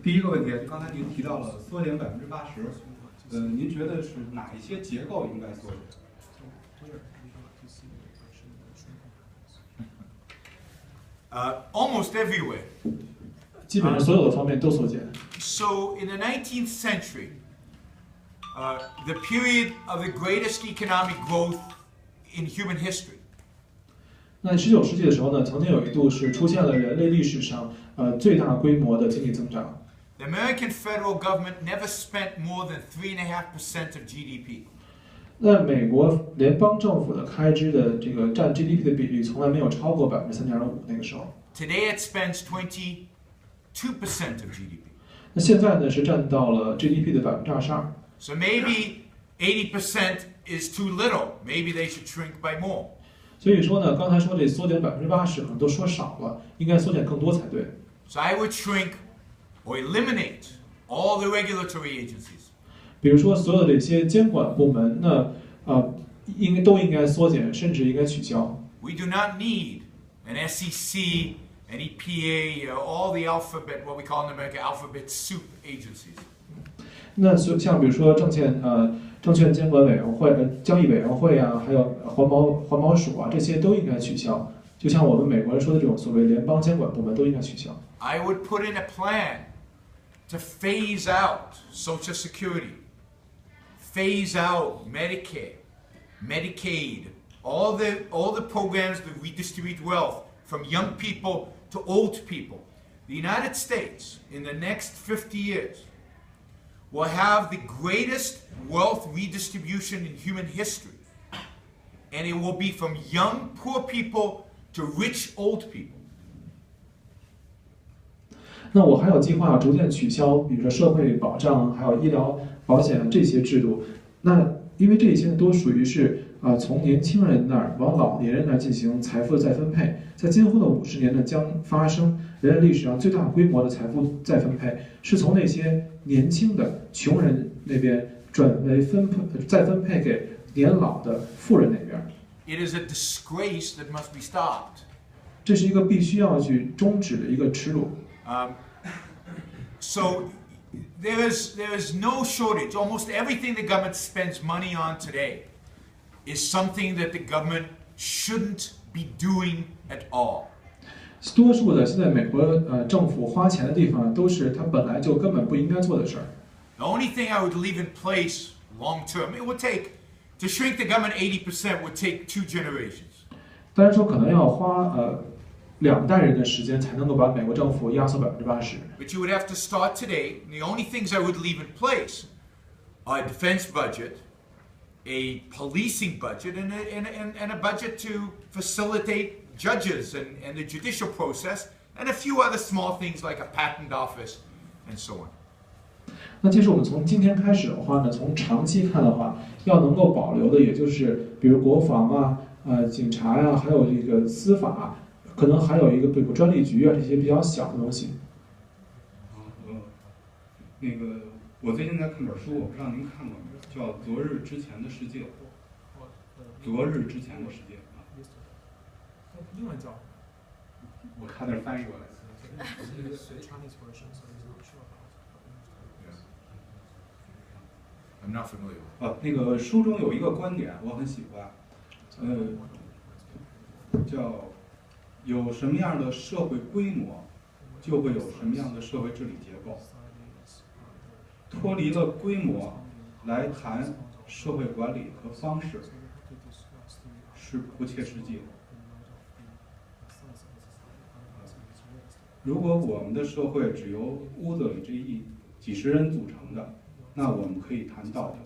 第一个问题，刚才您提到了缩减80%，您觉得是哪一些结构应该缩减？ Almost everywhere. 基本上所有的方面都缩减。So in the 19th century, the period of the greatest economic growth in human history. 那19世纪的时候呢，曾经有一度是出现了人类历史上最大规模的经济增长。The American federal government never spent more than 3.5% of GDP. 那美国联邦政府的开支的这个占 GDP 的比例从来没有超过3.5%，那个时候。Today it spends 22% of GDP. 那现在呢是占到了 GDP 的22%。So maybe 80% is too little. Maybe they should shrink by more. 所以说呢，刚才说这缩减80%可能都说少了，应该缩减更多才对。So I would shrink or eliminate all the regulatory agencies. 比如说所有的这些监管部门，那都应该缩减，甚至应该取消。 We do not need an SEC, an EPA, all the alphabet, what we call in America alphabet soup agencies. 那像比如说证券监管委员会、交易委员会啊，还有环保署啊，这些都应该取消。就像我们美国人说的这种所谓联邦监管部门都应该取消。 I would put in a plan to phase out Social Security, phase out Medicare, Medicaid, all the programs that redistribute wealth from young people to old people. The United States, in the next 50 years, will have the greatest wealth redistribution in human history. And it will be from young, poor people to rich, old people. 那我还有计划逐渐取消，比如说社会保障，还有医疗保险这些制度。那因为这些都属于是从年轻人那儿往老年人那儿进行财富的再分配，在今后的50年呢，将发生人类历史上最大规模的财富再分配，是从那些年轻的穷人那边转为再分配给年老的富人那边。It is a disgrace that must be stopped. 这是一个必须要去终止的一个耻辱。So there is no shortage. Almost everything the government spends money on today is something that the government shouldn't be doing at all. 多数的现在美国政府花钱的地方都是它本来就根本不应该做的事儿。The only thing I would leave in place long term, it would take to shrink the government 80% would take 2 generations. 当然说可能要花2代人的时间才能够把美国政府压缩80%。But you would have to start today. And the only things I would leave in place are a defense budget, a policing budget, and a budget to facilitate judges and the judicial process, and a few other small things like a patent office and so on. 那其实我们从今天开始的话呢，从长期看的话，要能够保留的，也就是比如国防啊、警察呀、还有这个司法，可能还有一个比如专利局啊这些比较小的东西。那个我最近在看本书，我不知道您看过没有，叫《昨日之前的世界》。昨日之前的世界啊。英文叫？我看那翻译过来。I'm not familiar. 那个书中有一个观点我很喜欢，叫有什么样的社会规模，就会有什么样的社会治理结构。脱离了规模来谈社会管理和方式，是不切实际的。如果我们的社会只由屋子里这几十人组成的，那我们可以谈道德；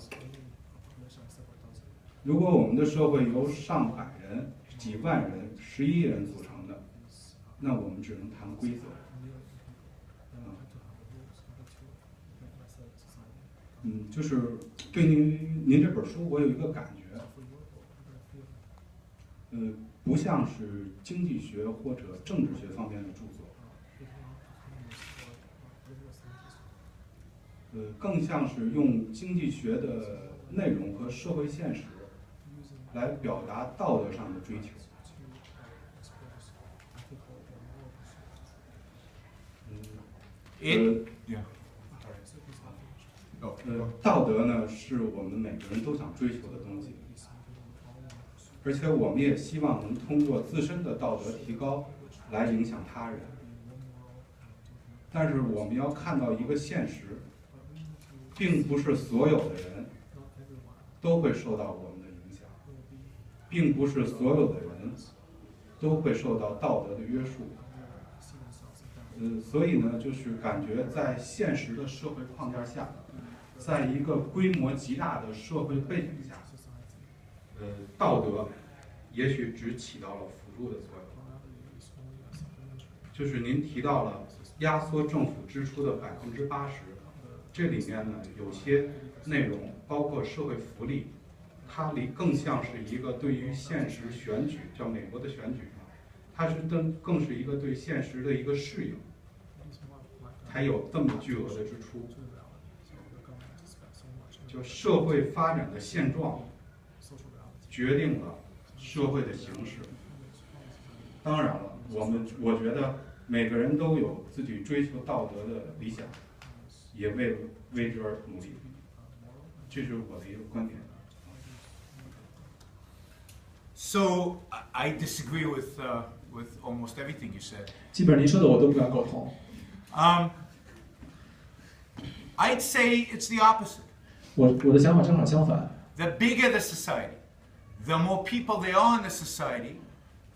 如果我们的社会由上百人、几万人、11亿人组成的，那我们只能谈规则。就是对您这本书，我有一个感觉，不像是经济学或者政治学方面的著作，更像是用经济学的内容和社会现实来表达道德上的追求。Yeah. Oh. 道德呢是我们每个人都想追求的东西，而且我们也希望能通过自身的道德提高来影响他人。但是我们要看到一个现实，并不是所有的人都会受到我们的影响，并不是所有的人都会受到道德的约束。所以呢，就是感觉在现实的社会框架下，在一个规模极大的社会背景下，道德也许只起到了辅助的作用。就是您提到了压缩政府支出的80%，这里面呢有些内容包括社会福利，它更像是一个对于现实选举，叫美国的选举嘛，它是更是一个对现实的一个适应，才有这么巨额的支出。就社会发展的现状决定了社会的形式。当然了，我觉得每个人都有自己追求道德的理想，也为之而努力。这是我的一个观点。So I disagree with almost everything you said. 基本上您说的我都不敢苟同。I'd say it's the opposite. 我的想法正好相反。The bigger the society, the more people there are in the society,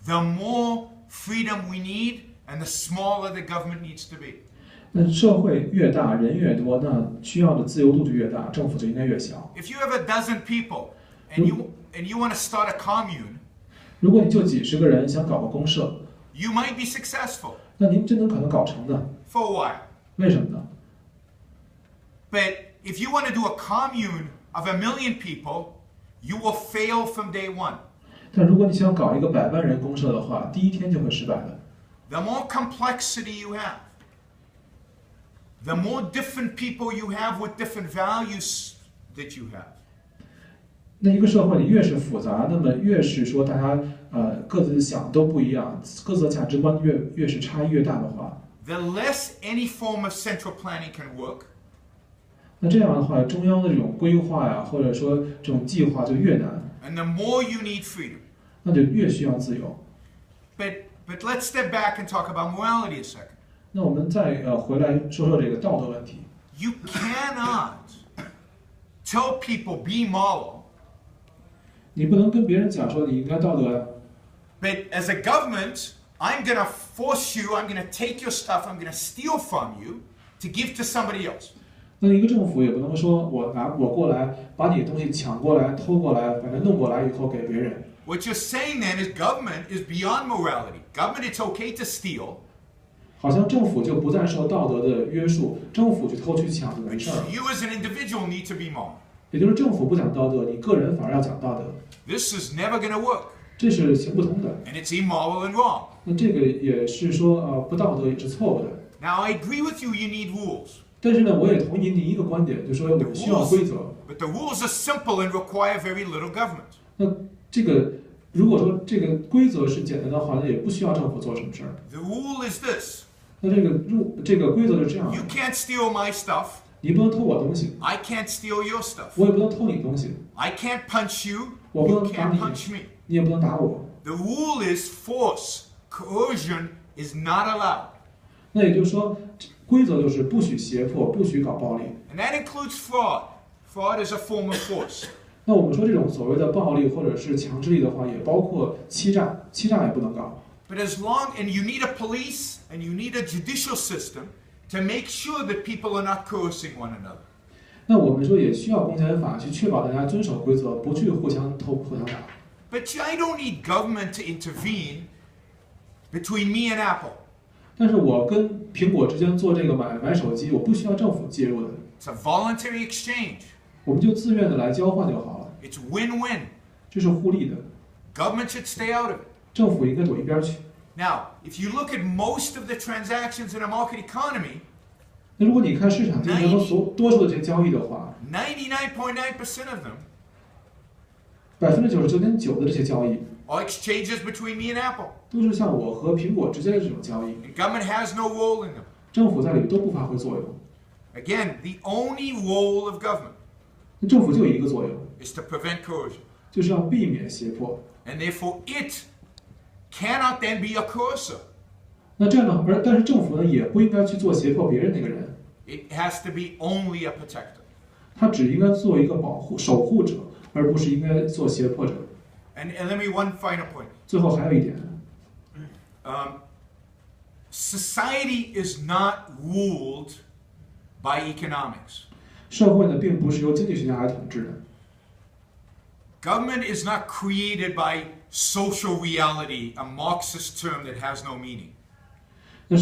the more freedom we need, and the smaller the government needs to be. 那社会越大，人越多，那需要的自由度就越大，政府就应该越小。If you have a dozen people and you want to start a commune, 如果你就几十个人想搞个公社， you might be successful 那您真的可能搞成的。 for a while. 为什么呢？ But if you want to do a commune of 1 million people, you will fail from day one. 但如果你想搞一个100万人公社的话，第一天就会失败的。The more complexity you have, the more different people you have with different values that you have. 那一个社会里越是复杂，那么越是说大家各自想都不一样，各自的价值观越是差异越大的话， The less any form of central planning can work, 那这样的话，中央的这种规划呀，或者说这种计划就越难， and the more you need freedom. 那就越需要自由。But let's step back and talk about morality a second. 那我们再回来说说这个道德问题。 You cannot tell people be moral, 你不能跟别人讲说你应该道德呀， but as a government, I'm going to force you, I'm going to take your stuff, I'm going to steal from you to give to somebody else. 那一个政府也不能说我过来把你的东西抢过来、偷过来，反正弄过来以后给别人。 What you're saying then is government is beyond morality. Government, it's okay to steal. 好像政府就不再受道德的约束，政府去偷去抢就没事儿了。 You as an individual need to be moral. 也就是政府不讲道德，你个人反而要讲道德， This is never going to work. 这是行不通的。 And it's immoral and wrong. 那这个也是说不道德也是错误的。 Now, I agree with you, you need rules. 但是呢，我也同意您一个观点，就是说我们需要规则。 But the rules are simple and require very little government. 那这个如果说这个规则是简单的话，那也不需要政府做什么事儿。 The rule is this. 那这个规则是这样的 You，can't steal my stuff. 你不能偷我东西， I can't steal your stuff. 我也不能偷你东西， I can't punch you. 我不 You 能打 can't 你， punch me. 你也不能打我。 The rule is force. Coercion is not allowed. 那也就是说，规则就是不许胁迫，不许搞暴力。 And that includes fraud. Fraud is a form of force. 那我们说这种所谓的暴力或者是强制力的话，也包括欺诈，欺诈也不能搞。 But and you need a police and you need a judicial system to make sure that people are not coercing one another. 那我们说也需要公检法去确保大家遵守规则，不去互相偷、互相打。 But I don't need government to intervene between me and Apple. 但是我跟苹果之间做这个买手机，我不需要政府介入的， It's a voluntary exchange. 我们就自愿的来交换就好了， It's win-win. 这是互利的。 Government should stay out of it. 政府应该躲一边去。 Now, if you look at most of the transactions in a market economy, 那如果你看市场经济当中多数的这些交易的话， 99.9% of them 99.9%的这些交易 are exchanges between me and Apple. 都是像我和苹果之间的这种交易， And government has no role in them. 政府在里面都不发挥作用。Again, the only role of government 那政府就有一个作用， is to prevent coercion. 就是要避免胁迫。 And therefore, it cannot then be a coercer. 那这样的，但是政府呢也不应该去做胁迫别人那个人， It has to be only a protector. 他只应该做一个守护者，而不是应该做胁迫者。 And let me one final point. 最后还有一点， Society is not ruled by economics. 社会呢并不是由经济学家来统治的， Government is not created by social reality, a Marxist term that has no meaning. 那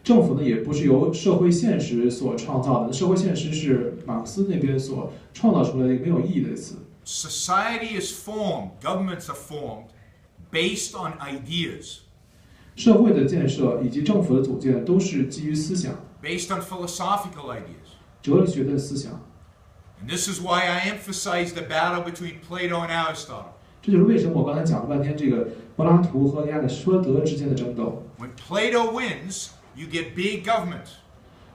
政府呢也不是由社会现实所创造的，社会现实是马克思那边所创造出来的一个没有意义的词。 Society is formed, governments are formed based on ideas, 社会的建设以及政府的组建都是基于思想、 based on philosophical ideas. 哲学的思想。 And this is why I emphasize the battle between Plato and Aristotle. 这就是为什么我刚才讲了半天这个柏拉图和亚里士多德之间的争斗。 When Plato wins, you get big government.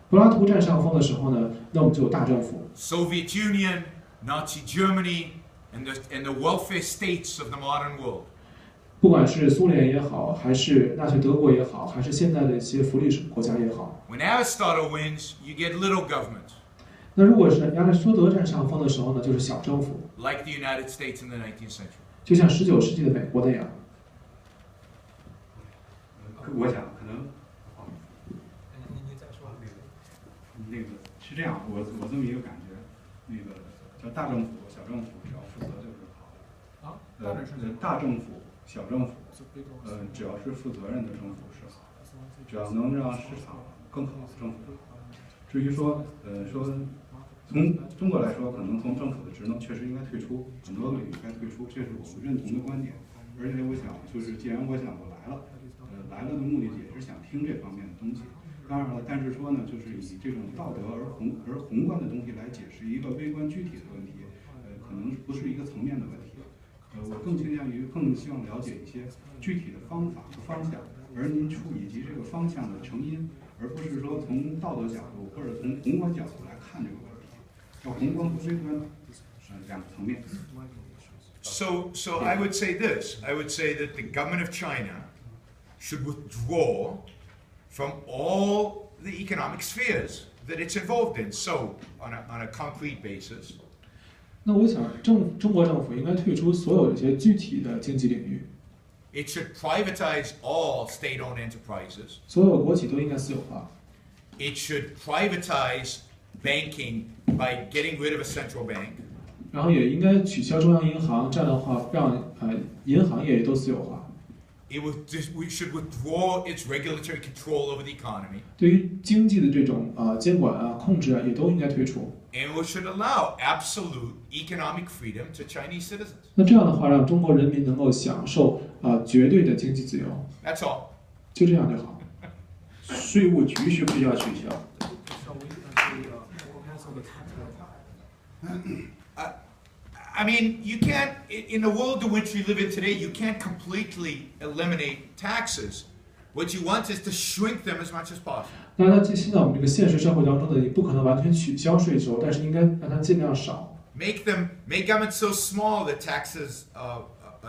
柏拉图占上风的时候呢，那我们就有大政府。 Soviet Union, Nazi Germany, and the welfare states of the modern world. 不管是苏联也好，还是纳粹德国也好，还是现在的一些福利国家也好。 When Aristotle wins, you get little government, 那如果是亚里士多德占上风的时候呢，就是小政府， like the United States in the 19th century. 就像19世纪的美国那样。我想可能你再说。那个是这样，我这么一个感觉，那个叫大政府、小政府，只要负责就是好的。啊，大政府、小政府，只要是负责任的政府是好的，只要能让市场更好，政府是好的。至于说从中国来说，可能从政府的职能确实应该退出，很多领域该退出，这是我们认同的观点。而且我想，就是既然我来了，来了的目的也是想听这方面的东西。当然了，但是说呢，就是以这种道德而宏观的东西来解释一个微观具体的问题，可能不是一个层面的问题。我更倾向于更希望了解一些具体的方法和方向，而您以及这个方向的成因，而不是说从道德角度或者从宏观角度来看这个问题。要宏观和微观两个层面。So I would say this. I would say that the government of China should withdraw from all the economic spheres that it's involved in. So, on a concrete basis, 那我想中国政府应该退出所有这些具体的经济领域， it should privatize all state-owned enterprises. 所有国企都应该私有化。 It should privatize banking by getting rid of a central bank. 然后也应该取消中央银行，这样的话让银行业也都私有化。We should withdraw its regulatory control over the economy. 对于经济的这种监管啊、控制啊，也都应该退出。 And we should allow absolute economic freedom to Chinese citizens. 那这样的话，让中国人民能够享受绝对的经济自由， That's all. 就这样就好。税务局需不需要取消？ I mean, you can't, in the world in which we live in today, you can't completely eliminate taxes. What you want is to shrink them as much as possible. 当然，现在我们这个现实社会当中呢，你不可能完全取消税收，但是应该让它尽量少。Make government so small that taxes are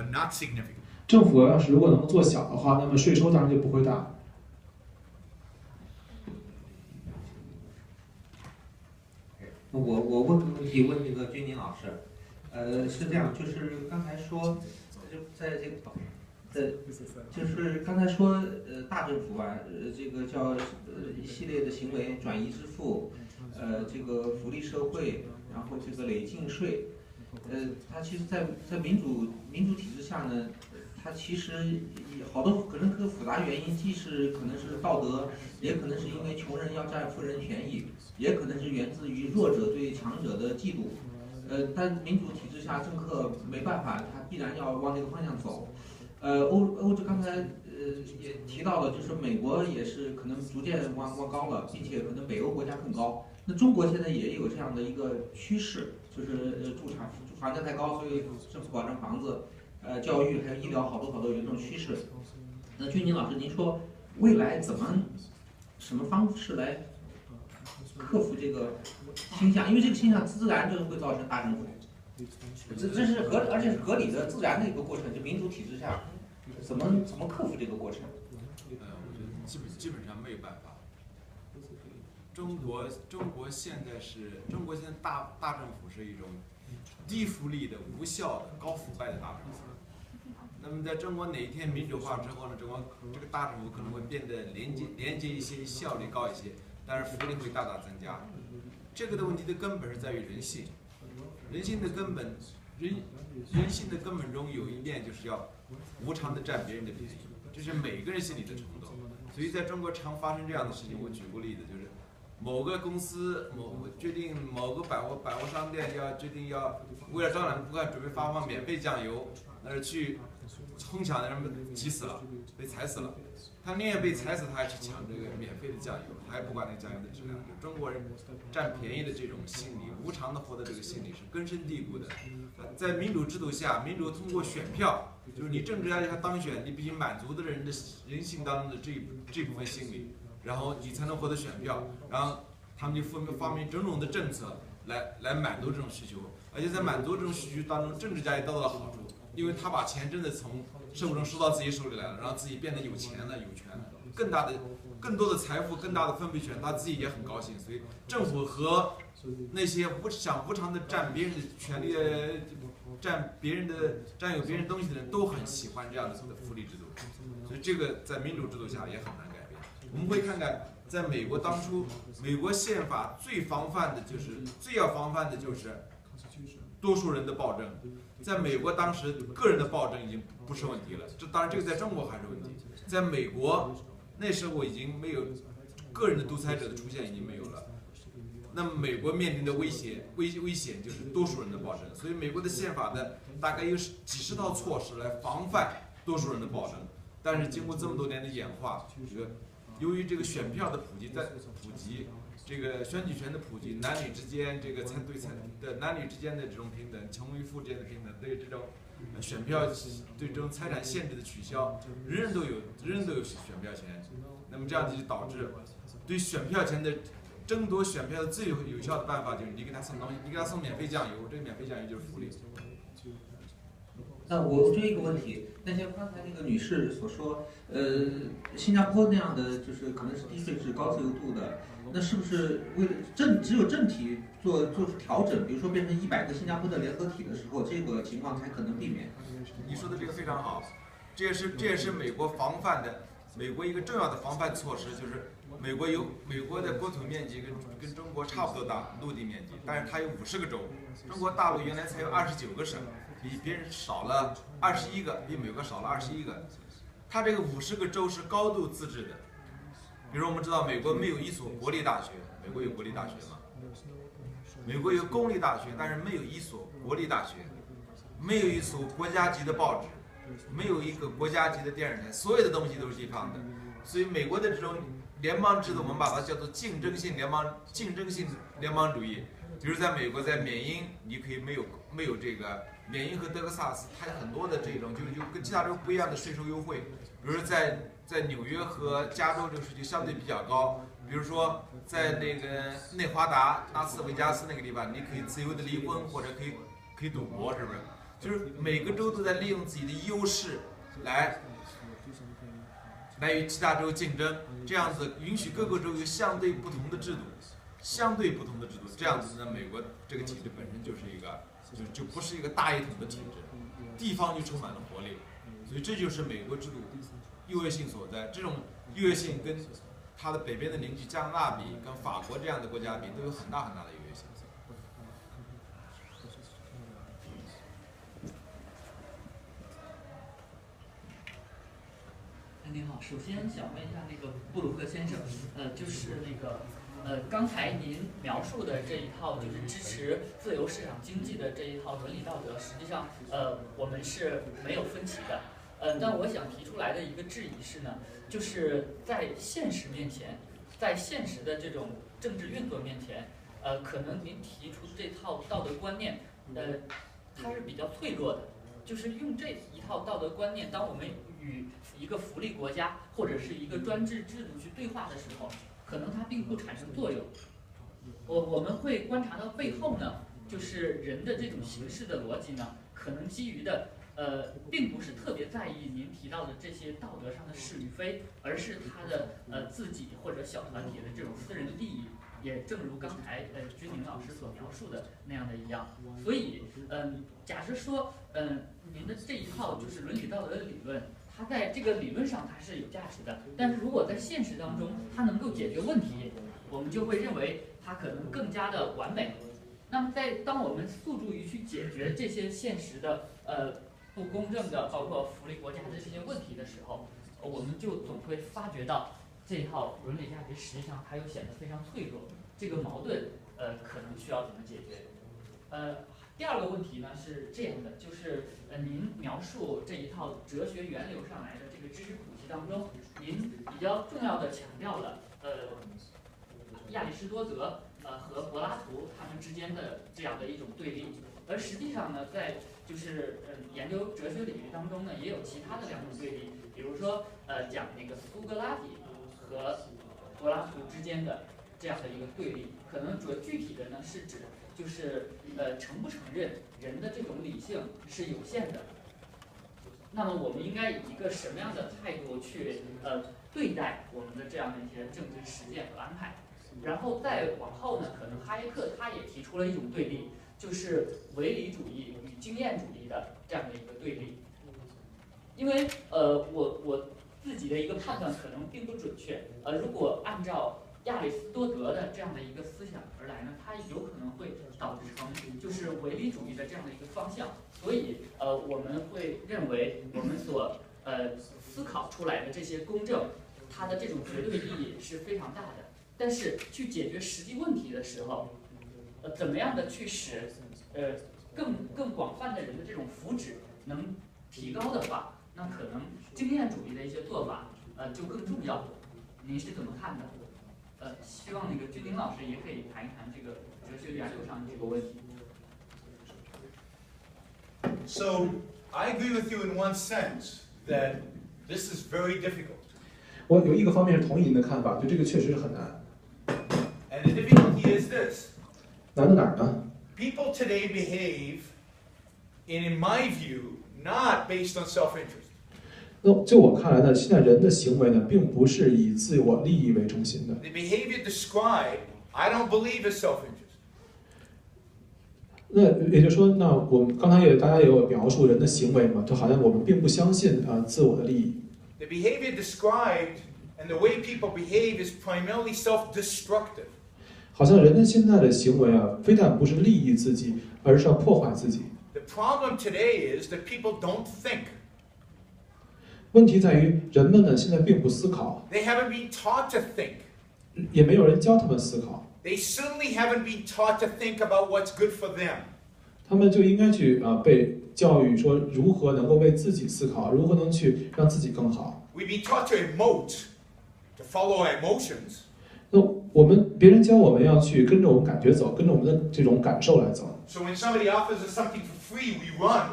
not significant. 政府要是如果能做小的话，那么税收当然就不会大。我问个问题，问那个君宁老师，是这样，就是刚才说，就在这个，就是刚才说，大政府吧，这个叫一系列的行为，转移支付，这个福利社会，然后这个累进税，它其实在民主体制下呢，它其实好多可能复杂原因，既是可能是道德，也可能是因为穷人要占富人便宜，也可能是源自于弱者对强者的嫉妒。但民主体制下，政客没办法，他必然要往那个方向走。欧洲刚才也提到了，就是美国也是可能逐渐往高了，并且可能北欧国家更高。那中国现在也有这样的一个趋势，就是房价太高，所以政府保证房子。教育还有医疗，好多有这种趋势。那君宁老师，您说未来什么方式来克服这个倾向？因为这个倾向自然就会造成大政府，这是而且是合理的、自然的一个过程。就民主体制下，怎么克服这个过程？我觉得基本上没有办法。中国现在大政府是一种低福利的、无效的、高腐败的大政府。那么在中国哪一天民主化之后呢？中国这个大政府可能会变得廉洁一些、效率高一些，但是福利会大大增加。这个的问题的根本是在于人性，人性的根本中有一面就是要无偿的占别人的便宜，这是每个人心里的冲动。所以在中国常发生这样的事情。我举个例子，就是某个公司决定某个百货商店决定为了招揽顾客准备发放免费酱油，去哄抢的人急死了，被踩死了。他宁愿被踩死，他还去抢这个免费的酱油，他还不管那个酱油的质量。中国人占便宜的这种心理，无偿的获得这个心理是根深蒂固的。在民主制度下，民主通过选票，就是你政治家要当选，你必须满足的人的人性当中的这部分心理，然后你才能获得选票，然后他们就发明种种的政策来满足这种需求，而且在满足这种需求当中，政治家也得到了好处，因为他把钱真的从社会中收到自己手里来了，让自己变得有钱了、有权了，更多的财富、更大的分配权，他自己也很高兴。所以政府和那些想无偿的占别人的权利、占有别人东西的人都很喜欢这样的福利制度。所以这个在民主制度下也很难改变。我们会看看，在美国当初，美国宪法最要防范的就是多数人的暴政。在美国当时，个人的暴政已经不是问题了，当然这个在中国还是问题。在美国那时候已经没有个人的独裁者的出现，已经没有了。那么美国面临的危险就是多数人的暴政，所以美国的宪法的大概有几十套措施来防范多数人的暴政。但是经过这么多年的演化，由于这个选票的普及，这个选举权的普及，男女之间男女之间的这种平等，穷与富之间的平等，对这种选票对这种财产限制的取消，人人都有选票权。那么这样就导致对选票权的争夺选票的最有效的办法就是你给他送东西，你给他送免费酱油，这个免费酱油就是福利。那我就一个问题，那像刚才那个女士所说，新加坡那样的就是可能是低税制、高自由度的，那是不是为了只有政体做出调整，比如说变成100个新加坡的联合体的时候，这个情况才可能避免？你说的这个非常好，这也是美国一个重要的防范措施，就是美国的国土面积跟中国差不多大，陆地面积，但是它有50个州，中国大陆原来才有29个省。比别人少了21个，比美国少了21个。它这个50个州是高度自治的。比如我们知道，美国没有一所国立大学，美国有国立大学吗？美国有公立大学，但是没有一所国立大学，没有一所国家级的报纸，没有一个国家级的电视台，所有的东西都是地方的。所以美国的这种联邦制度，我们把它叫做竞争性联邦主义。比如在美国，在缅因，你可以没有这个。缅因和德克萨斯，它有很多的这种就跟其他州不一样的税收优惠。比如在纽约和加州这个税就相对比较高。比如说在那个内华达、拉斯维加斯那个地方，你可以自由的离婚或者可以赌博，是不是？就是每个州都在利用自己的优势来与其他州竞争，这样子允许各个州有相对不同的制度，这样子呢，美国这个体制本身就是一个。就不是一个大一统的体制，地方就充满了活力，所以这就是美国制度优越性所在。这种优越性跟它的北边的邻居加拿大比，跟法国这样的国家比，都有很大的优越性。您好，首先想问一下那个布鲁克先生，就是那个。刚才您描述的这一套就是支持自由市场经济的这一套伦理道德，实际上我们是没有分歧的。但我想提出来的一个质疑是呢，就是在现实面前，在现实的这种政治运作面前，可能您提出这套道德观念，它是比较脆弱的。就是用这一套道德观念，当我们与一个福利国家或者是一个专制制度去对话的时候。可能它并不产生作用，我们会观察到背后呢，就是人的这种行事的逻辑呢，可能基于的并不是特别在意您提到的这些道德上的是与非，而是他的自己或者小团体的这种私人利益。也正如刚才君宁老师所描述的那样的一样，所以假设说您的这一套就是伦理道德的理论，它在这个理论上它是有价值的，但是如果在现实当中它能够解决问题，我们就会认为它可能更加的完美。那么当我们诉诸于去解决这些现实的不公正的，包括福利国家的这些问题的时候，我们就总会发觉到。这一套伦理价值实际上它又显得非常脆弱，这个矛盾可能需要怎么解决？第二个问题呢是这样的，就是您描述这一套哲学源流上来的这个知识谱系当中，您比较重要的强调了亚里士多德和柏拉图他们之间的这样的一种对立，而实际上呢，在就是研究哲学领域当中呢，也有其他的两种对立，比如说讲那个苏格拉底和柏拉图之间的这样的一个对立，可能具体的呢是指就是承不承认人的这种理性是有限的，那么我们应该以一个什么样的态度去对待我们的这样的一些政治实践和安排？然后再往后呢，可能哈耶克他也提出了一种对立，就是唯理主义与经验主义的这样的一个对立。因为我自己的一个判断可能并不准确，如果按照亚里士多德的这样的一个思想而来呢，它有可能会导致成就是唯理主义的这样的一个方向，所以我们会认为我们所思考出来的这些公正，它的这种绝对意义是非常大的。但是去解决实际问题的时候，怎么样的去使更广泛的人的这种福祉能提高的话，那可能经验主义的一些做法就更重要。您是怎么看的？希望那个君宁老师也可以谈一谈这个哲学源流上的这个问题。So I agree with you in one sense that this is very difficult. 我有一个方面是同意您的看法，就这个确实是很难。And the difficulty is this. 难在哪儿呢？ People today behave, in my view, not based on self-interest. 那就我看来呢，现在人的行为呢，并不是以自我利益为中心的。 The behavior described, I don't believe is self-interest. 那也就是说，那我们刚才大家也有描述人的行为嘛，就好像我们并不相信自我的利益。 The behavior described and the way people behave is primarily self-destructive. 好像人的现在的行为非但不是利益自己，而是要破坏自己。 The problem today is that people don't think. 问题在于人们呢现在并不思考， They haven't been taught to think. 也没有人教他们思考。 They certainly haven't been taught to think about what's good for them. 他们就应该去被教育说如何能够为自己思考，如何能去让自己更好。 We've been taught to emote, to follow our emotions. 那别人教我们要去跟着我们感觉走，跟着我们的这种感受来走。 So when somebody offers us something for free, we run.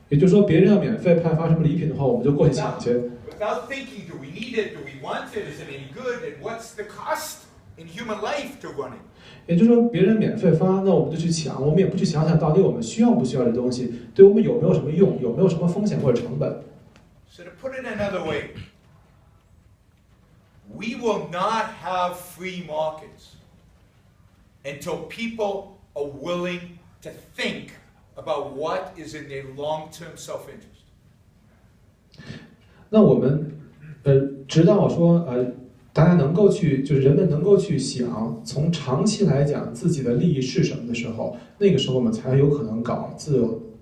也就是说，别人要免费派发什么礼品的话，我们就过去抢去。 Without thinking, do we need it? Do we want it? Is it any good? And what's the cost in human life to running? 也就是说，别人免费发，那我们就去抢，我们也不去想想到底我们需要不需要这东西，对我们有没有什么用，有没有什么风险或者成本。 So to put it another way, we will not have free markets until people are willing to think about what is in their long-term self-interest. 那我们直到说大家能够去，就是人们能够去想，从长期来讲自己的利益是什么的时候，那个时候我们才有可能搞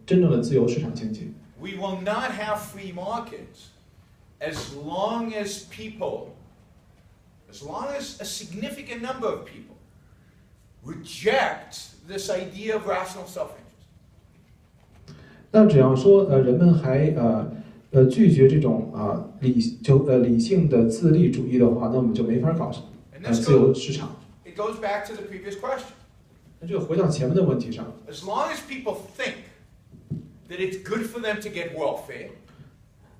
真正的自由市场经济。 We will not have free markets as long as a significant number of people reject this idea of rational self-interest. 那只要说人们还拒绝这种理性的自利主义的话，那我们就没法搞自由市场。 It goes back to the previous question. 那就回到前面的问题上。 As long as people think that it's good for them to get welfare,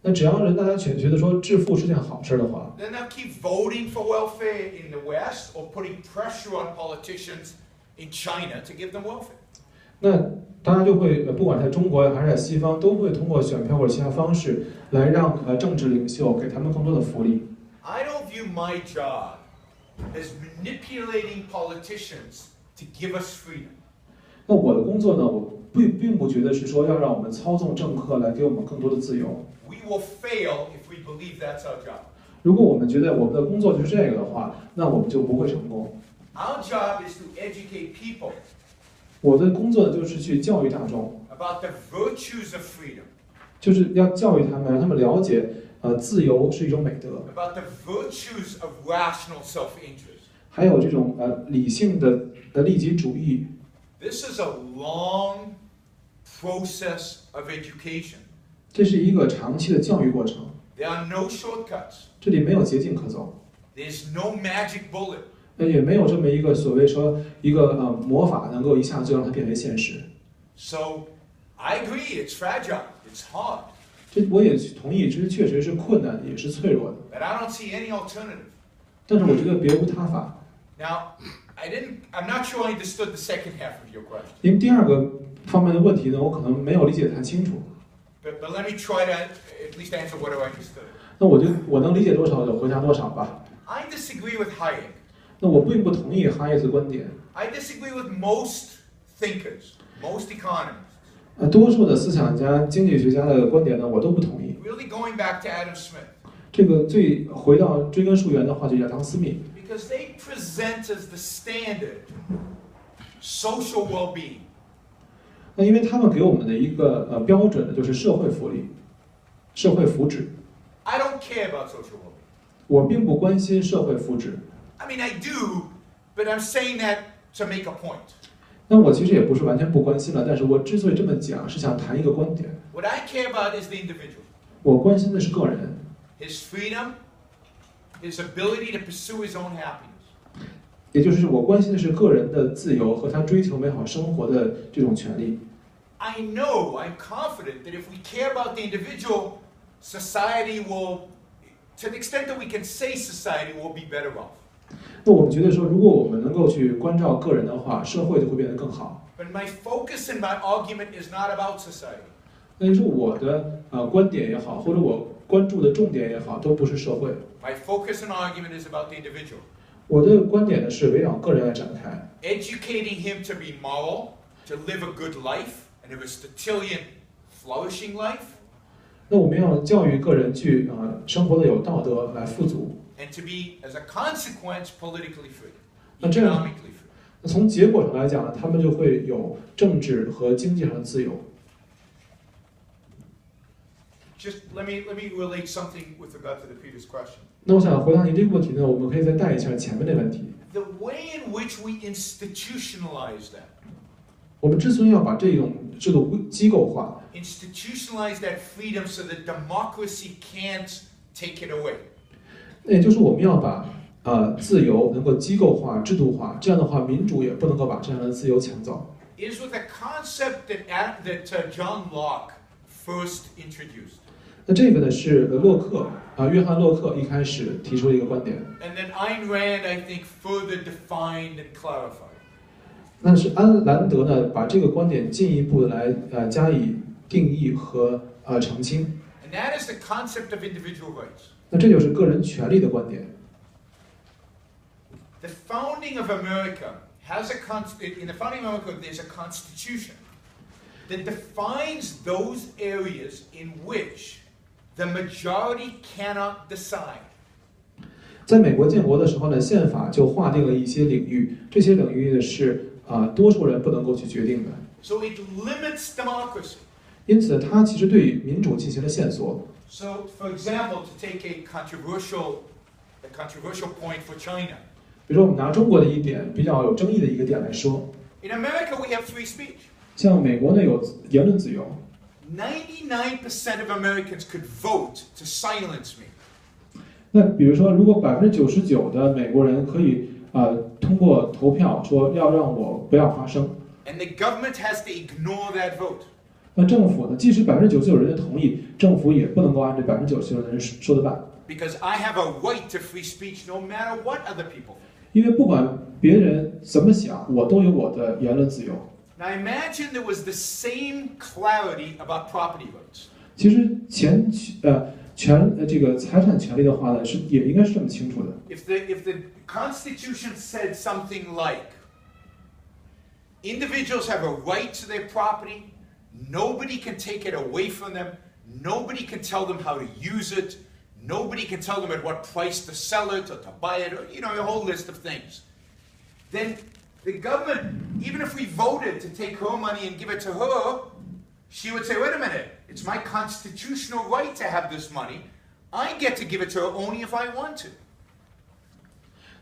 那只要大家觉得说致富是件好事的话， then they'll keep voting for welfare in the West or putting pressure on politicians in China to give them welfare. 那大家就会不管在中国还是在西方，都会通过选票或者其他方式来让政治领袖给他们更多的福利。I don't view my job as manipulating politicians to give us freedom. 那我的工作呢，我并不觉得是说要让我们操纵政客来给我们更多的自由。We will fail if we believe that's our job. 如果我们觉得我们的工作就是这个的话，那我们就不会成功。Our job is to educate people 我的工作就是去教育大众， about the virtues of freedom, 就是要教育他们，让他们了解，自由是一种美德， about the virtues of rational self-interest. 还有这种理性的利己主义。 This is a long process of education. 这是一个长期的教育过程， There are no shortcuts. 这里没有捷径可走， There's no magic bullet. 也没有这么一个所谓说一个魔法能够一下就让它变为现实。 So I agree, it's fragile, it's hard, 这我也同意，这确实是困难，也是脆弱的。 but I don't see any alternative. 但是我觉得别无他法， Now, I'm not sure I understood the second half of your question. 因为第二个方面的问题呢，我可能没有理解太清楚。 But let me try to at least answer what I understood. 那我能理解多少就回答多少吧。 I disagree with Hayek. 那我并不同意哈耶的观点。 I disagree with most thinkers, most economists. 多数的思想家、经济学家的观点呢，我都不同意。 Really going back to Adam Smith. 这个回到追根溯源的话，就亚当斯密， Because they present as the standard social well-being. 那因为他们给我们的一个标准呢，就是社会福利、社会福祉。 I don't care about social well-being. 我并不关心社会福祉。 I mean, I do, but I'm saying that to make a point. 那我其实也不是完全不关心了，但是我之所以这么讲，是想谈一个观点。 What I care about is the individual. 我关心的是个人， His freedom, his ability to pursue his own happiness. 也就是我关心的是个人的自由和他追求美好生活的这种权利。 I know, I'm confident that if we care about the individual, society will, to the extent that we can say society will be better off. 那我们觉得说，如果我们能够去关照个人的话，社会就会变得更好。 But my focus and my argument is not about society. 那就是我的观点也好，或者我关注的重点也好，都不是社会。 My focus and argument is about the individual. 我的观点呢是围绕个人来展开， Educating him to be moral, to live a good life, and Aristotelian flourishing life, 那我们要教育个人去生活的有道德，来富足。 and to be, as a consequence, politically free, 那这样， economically free. 那从结果上来讲呢，他们就会有政治和经济上的自由。 Just let me relate something with regard to the previous question. 那我想回答您这个问题呢，我们可以再带一下前面的问题。 The way in which we institutionalize that, 我们之所以要把这种制度机构化， institutionalize that freedom so that democracy can't take it away. 也就是我们要把自由能够机构化、制度化，这样的话，民主也不能够把这样的自由抢走。 Is with a concept that John Locke first introduced. 那这个呢是约翰洛克一开始提出的一个观点， And then Ayn Rand, I think, further defined and clarified. 但是安兰德呢把这个观点进一步的来加以定义和澄清。 And that is the concept of individual rights. 那这就是个人权利的观点。 The founding of America has in the founding of America, there's a constitution that defines those areas in which the majority cannot decide. 在美国建国的时候呢，宪法就划定了一些领域，这些领域呢是多数人不能够去决定的。 So it limits democracy. 因此，它其实对民主进行了限缩。 So, for example, to take a controversial point for China. 比如说，我们拿中国的一点比较有争议的一个点来说， In America, we have free speech. 像美国呢有言论自由， 99% of Americans could vote to silence me. 那比如说，如果99%的美国人可以通过投票说要让我不要发声， And the government has to ignore that vote. 那政府呢，即使99%人的同意，政府也不能够按照99%的人说的办， Because I have a right to free speech no matter what other people think. 因为不管别人怎么想，我都有我的言论自由。 Now imagine there was the same clarity about property rights. 其实这个财产权利的话呢，也应该是这么清楚的。If the Constitution said something like, individuals have a right to their property, nobody can take it away from them, nobody can tell them how to use it, nobody can tell them at what price to sell it or to buy it, or a whole list of things. Then the government, even if we voted to take her money and give it to her, she would say, wait a minute, it's my constitutional right to have this money. I get to give it to her only if I want to.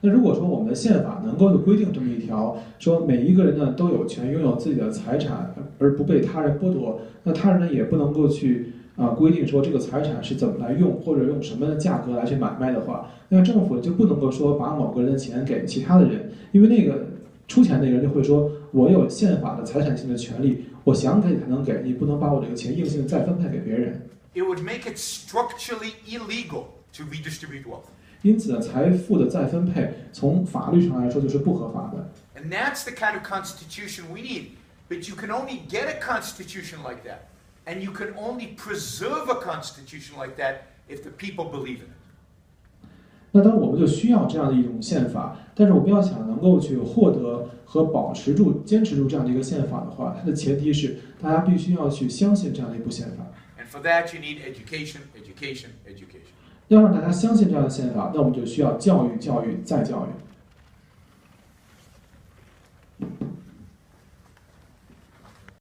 那如果说我们的宪法能够规定这么一条，说每一个人呢都有权拥有自己的财产，而不被他人剥夺，那他人呢也不能够去规定说这个财产是怎么来用，或者用什么价格来去买卖的话，那政府就不能够说把某个人的钱给其他的人，因为那个出钱那个人就会说，我有宪法的财产性的权利，我想给才能给，你不能把我这个钱硬性再分配给别人。It would make it structurally illegal to redistribute wealth. 因此呢，财富的再分配从法律上来说就是不合法的。And that's the kind of constitution we need. But you can only get a constitution like that, and you can only preserve a constitution like that if the people believe in it. 那当然我们就需要这样的一种宪法，但是我们要想能够去获得和保持住、坚持住这样的一个宪法的话，它的前提是大家必须要去相信这样的一部宪法。And for that you need education, education, education. 要让大家相信这样的宪法，那我们就需要教育、教育再教育。